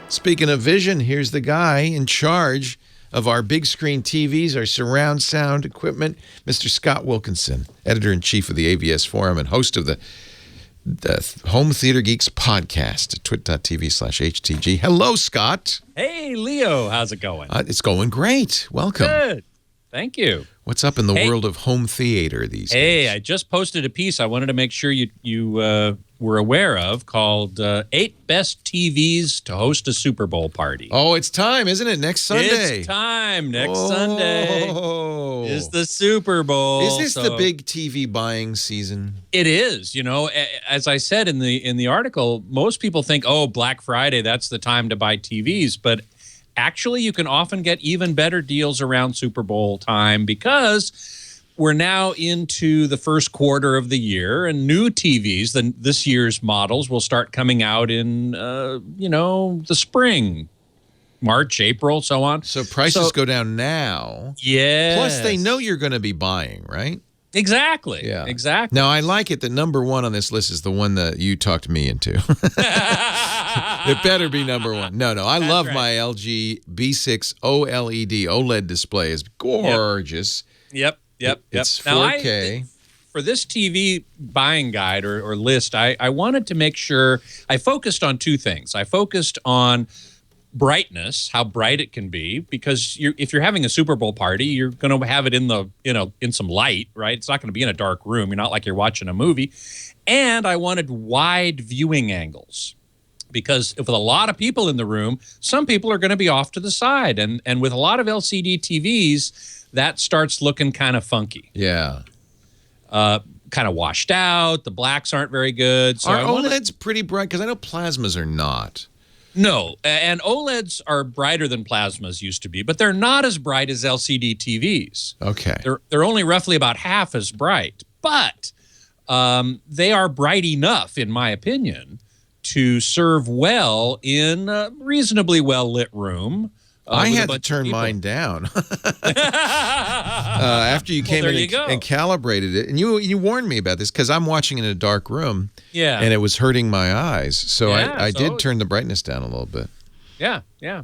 Speaking of vision, here's the guy in charge of our big screen TVs, our surround sound equipment, Mr. Scott Wilkinson, editor-in-chief of the AVS Forum and host of the Home Theater Geeks podcast at twit.tv/HTG. Hello, Scott. Hey, Leo. How's it going? It's going great. Welcome. Good. Thank you. What's up in the world of home theater these days? Hey, I just posted a piece I wanted to make sure you were aware of called 8 Best TVs to Host a Super Bowl Party. Oh, it's time, isn't it? Next Sunday. It's time. Next Sunday is the Super Bowl. Is this the big TV buying season? It is. You know, as I said in the article, most people think, oh, Black Friday, that's the time to buy TVs. But actually, you can often get even better deals around Super Bowl time because we're now into the first quarter of the year, and new TVs, this year's models, will start coming out in, the spring, March, April, so on. So prices go down now. Yeah. Plus, they know you're going to be buying, right? Exactly. Yeah. Exactly. Now, I like it that number one on this list is the one that you talked me into. It better be number one. No, I love my LG B6 OLED display. It's gorgeous. Yep. It's 4K. Now, for this TV buying guide or list, I wanted to make sure I focused on two things. I focused on brightness, how bright it can be, because if you're having a Super Bowl party, you're going to have it in some light, right? It's not going to be in a dark room. You're not like you're watching a movie. And I wanted wide viewing angles, because with a lot of people in the room, some people are going to be off to the side, and with a lot of LCD TVs, that starts looking kind of funky. Yeah. Kind of washed out. The blacks aren't very good. So Are OLEDs pretty bright? Because I know plasmas are not. No, and OLEDs are brighter than plasmas used to be, but they're not as bright as LCD TVs. Okay. They're only roughly about half as bright, but they are bright enough, in my opinion, to serve well in a reasonably well-lit room. I had to turn mine down after you came in and calibrated it. And you warned me about this because I'm watching in a dark room, and it was hurting my eyes. So I did turn the brightness down a little bit. Yeah,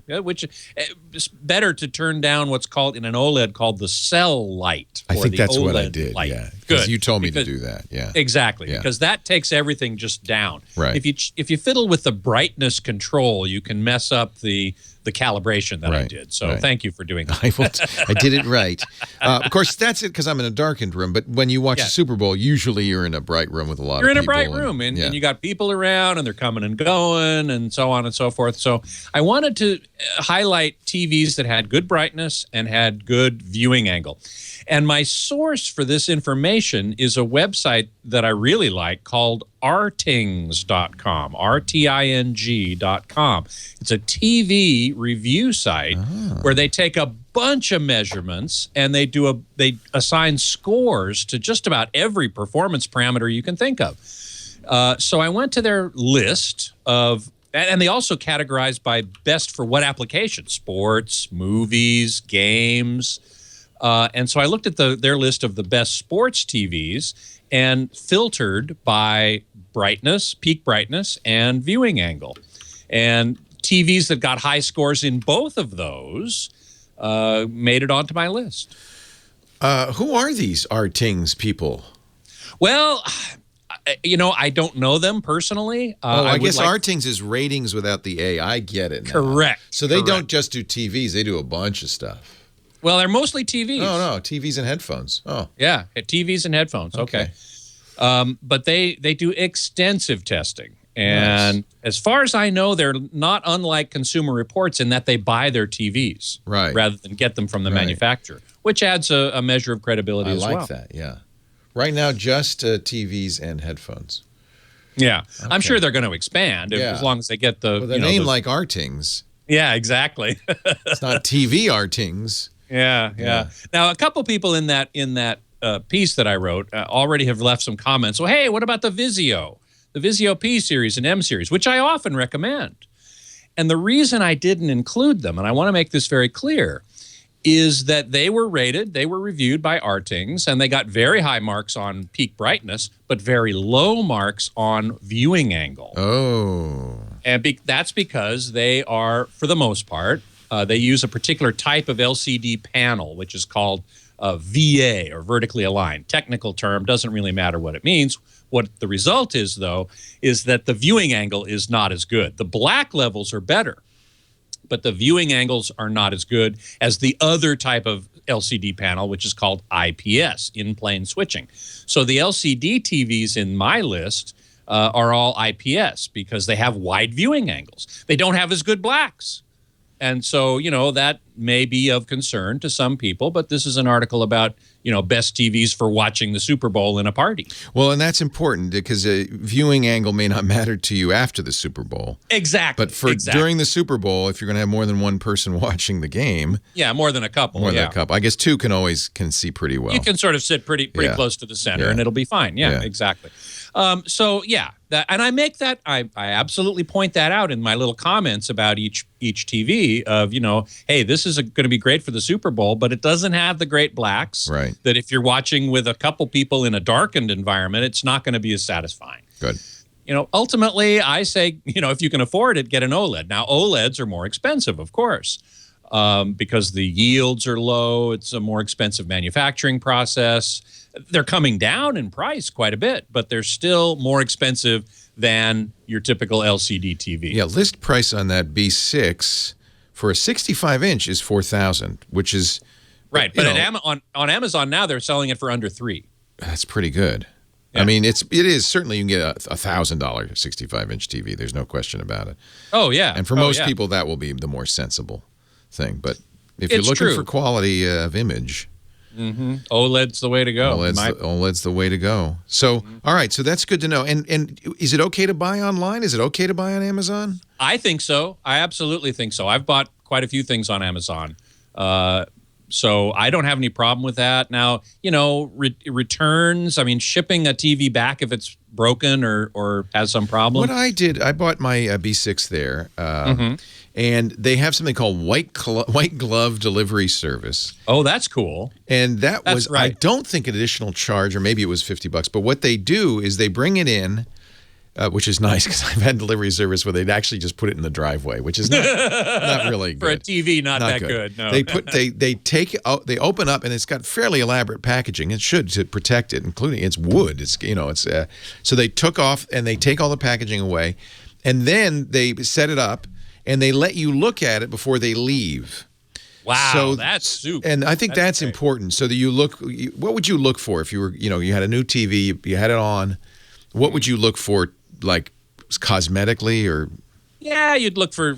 which it's better to turn down what's called in an OLED called the cell light. I think that's OLED what I did, light. yeah. Because you told me to do that, yeah. Exactly, because that takes everything just down. Right. If you fiddle with the brightness control, you can mess up the calibration that I did. So thank you for doing that. I did it right. Of course, that's it because I'm in a darkened room. But when you watch a Super Bowl, usually you're in a bright room with a lot of people. You're in a bright room, and you got people around, and they're coming and going, and so on and so forth. So I wanted to highlight TVs that had good brightness and had good viewing angle. And my source for this information is a website that I really like called rtings.com, RTING.com. It's a TV review site where they take a bunch of measurements and they assign scores to just about every performance parameter you can think of. So I went to their list of, and they also categorize by best for what application: sports, movies, games. And so I looked at their list of the best sports TVs and filtered by brightness, peak brightness, and viewing angle. And TVs that got high scores in both of those made it onto my list. Who are these Rtings people? Well, I don't know them personally. I guess Rtings is ratings without the A. I get it now. Correct. So they don't just do TVs. They do a bunch of stuff. Well, they're mostly TVs. No, TVs and headphones. Oh. Yeah, TVs and headphones. Okay. But they do extensive testing. And as far as I know, they're not unlike Consumer Reports in that they buy their TVs rather than get them from the manufacturer, which adds a measure of credibility as well. I like that, yeah. Right now, just TVs and headphones. Yeah. Okay. I'm sure they're going to expand as long as they get the... With a name like Rtings. Yeah, exactly. It's not TV Rtings. Yeah. Now, a couple people in that piece that I wrote already have left some comments. Well, hey, what about the Vizio P series and M series, which I often recommend? And the reason I didn't include them, and I want to make this very clear, is that they were reviewed by Rtings, and they got very high marks on peak brightness, but very low marks on viewing angle. Oh. And that's because they are, for the most part, they use a particular type of LCD panel, which is called VA, or vertically aligned. Technical term, doesn't really matter what it means. What the result is, though, is that the viewing angle is not as good. The black levels are better, but the viewing angles are not as good as the other type of LCD panel, which is called IPS, in-plane switching. So the LCD TVs in my list are all IPS because they have wide viewing angles. They don't have as good blacks. And so, that may be of concern to some people, but this is an article about, best TVs for watching the Super Bowl in a party. Well, and that's important because a viewing angle may not matter to you after the Super Bowl. Exactly. But during the Super Bowl, if you're going to have more than one person watching the game. Yeah, more than a couple. More than a couple. I guess two can see pretty well. You can sort of sit pretty close to the center and it'll be fine. Yeah. Exactly. And I make that, I absolutely point that out in my little comments about each TV of, hey, this is going to be great for the Super Bowl, but it doesn't have the great blacks. Right. That if you're watching with a couple people in a darkened environment, it's not going to be as satisfying. Good. Ultimately, I say, if you can afford it, get an OLED. Now, OLEDs are more expensive, of course, because the yields are low. It's a more expensive manufacturing process. They're coming down in price quite a bit, but they're still more expensive than your typical LCD TV. Yeah, list price on that B6 for a 65-inch is $4,000, which is right. But on Amazon now, they're selling it for under $3,000. That's pretty good. Yeah. I mean, it is certainly, you can get a $1,000 65-inch TV. There's no question about it. Oh yeah, and for most people, that will be the more sensible thing. But if you're looking for quality of image. OLED's the way to go. OLED's the way to go. So, all right, so that's good to know. And is it okay to buy online? Is it okay to buy on Amazon? I think so. I absolutely think so. I've bought quite a few things on Amazon. So I don't have any problem with that. Now, returns, I mean, shipping a TV back if it's broken or has some problem. What I did, I bought my B6 there. And they have something called white glove delivery service. Oh, that's cool. And that's was, right. I don't think, an additional charge, or maybe it was $50. But what they do is they bring it in, which is nice because I've had delivery service where they'd actually just put it in the driveway, which is not really good. For a TV, not that good. No. They open up, and it's got fairly elaborate packaging. It should, to protect it, including it's wood. So they took off and they take all the packaging away, and then they set it up. And they let you look at it before they leave. Wow, so that's super. And I think that's important. So that you look. What would you look for if you were, you had a new TV, you had it on? What would you look for, like cosmetically or? Yeah, you'd look for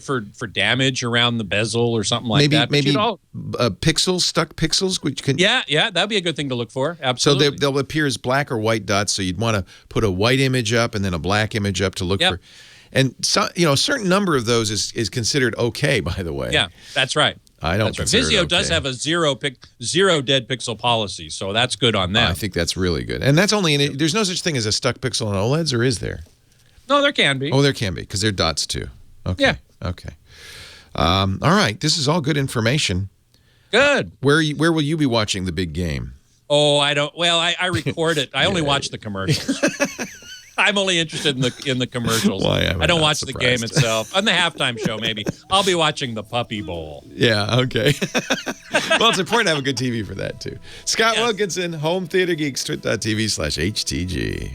damage around the bezel or something like that. Maybe pixels, stuck pixels. Which can. Yeah, that'd be a good thing to look for. Absolutely. So they'll appear as black or white dots. So you'd want to put a white image up and then a black image up to look for. And so, a certain number of those is considered okay, by the way. Yeah, that's right. I don't consider Vizio it okay. does have a zero dead pixel policy, so that's good on them. I think that's really good. And that's only there's no such thing as a stuck pixel on OLEDs, or is there? No, there can be. Oh, there can be, because they're dots too. Okay. Yeah. Okay. All right. This is all good information. Good. Where will you be watching the big game? Oh, I don't. Well, I record it. I only watch the commercials. I'm only interested in the commercials. I don't watch the game itself. On the halftime show, maybe. I'll be watching the Puppy Bowl. Yeah, okay. Well, it's important to have a good TV for that, too. Scott Wilkinson, Home Theater Geeks, twit.tv/HTG.